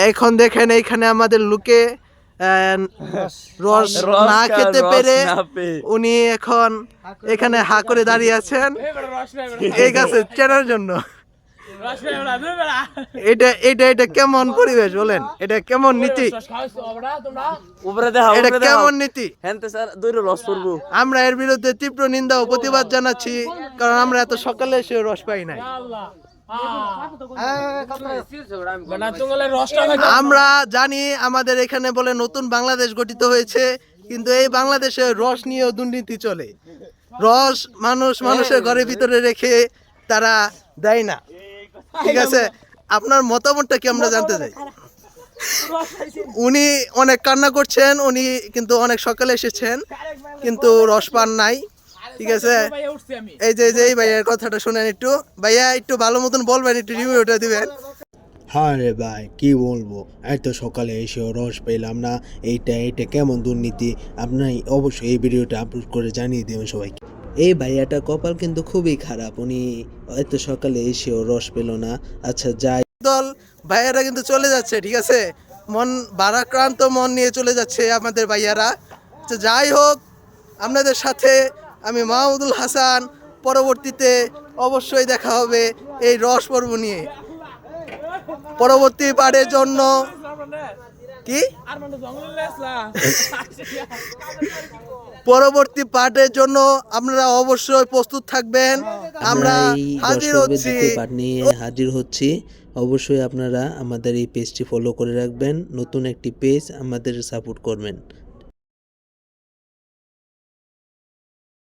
এখন দেখেন এইখানে আমাদের লোকে রস না খেতে পেরে উনি এখন এখানে হা করে দাঁড়িয়ে আছেন এই গাছে চেনার জন্য। এটা এটা এটা কেমন পরিবেশ বলেন, এটা কেমন নীতি, এটা কেমন নীতি? আমরা এর বিরুদ্ধে তীব্র নিন্দা ও প্রতিবাদ জানাচ্ছি, কারণ আমরা এত সকালে এসে রস পাই নাই। আমরা জানি আমাদের এখানে বলে নতুন বাংলাদেশ গঠিত হয়েছে, কিন্তু এই বাংলাদেশে রস নিয়েও দুর্নীতি চলে। রস মানুষের ঘরের ভিতরে রেখে তারা দেয় না। ঠিক আছে, আপনার মতামতটা কি আমরা জানতে চাই। উনি অনেক কান্না করছেন, উনি কিন্তু অনেক সকালে এসেছেন কিন্তু রস পান নাই। ঠিক আছে, এই যে এই ভাইয়ের কথাটা শুনেন একটু। ভাইয়া একটু ভালো মতন বলবেন, একটু রিভিউটা দিবেন। হ্যাঁ রে ভাই, কি বলবো, এত সকালে এসেও রস পেলাম না, এইটা কেমন দুর্নীতি। আপনার অবশ্যই এই ভিডিওটা আপলোড করে জানিয়ে দেবেন সবাইকে। এই ভাইয়াটা কপাল কিন্তু খুবই খারাপ, উনি এত সকালে এসেও রস পেল না। আচ্ছা যাই, দল ভাইয়ারা কিন্তু চলে যাচ্ছে, ঠিক আছে, মন ভারাক্রান্ত মন নিয়ে চলে যাচ্ছে আমাদের ভাইয়ারা। তো যাই হোক, আপনাদের সাথে আমি মাহমুদুল হাসান, পরবর্তীতে অবশ্যই দেখা হবে এই রস পর্ব নিয়ে। পরবর্তী পার্টের জন্য কি পরবর্তী পার্টের জন্য আপনারা অবশ্যই প্রস্তুত থাকবেন। আমরা হাজির হচ্ছি, পার্ট নিয়ে হাজির হচ্ছি। অবশ্যই আপনারা আমাদের এই পেজটি ফলো করে রাখবেন, নতুন একটি পেজ, আমাদের সাপোর্ট করবেন।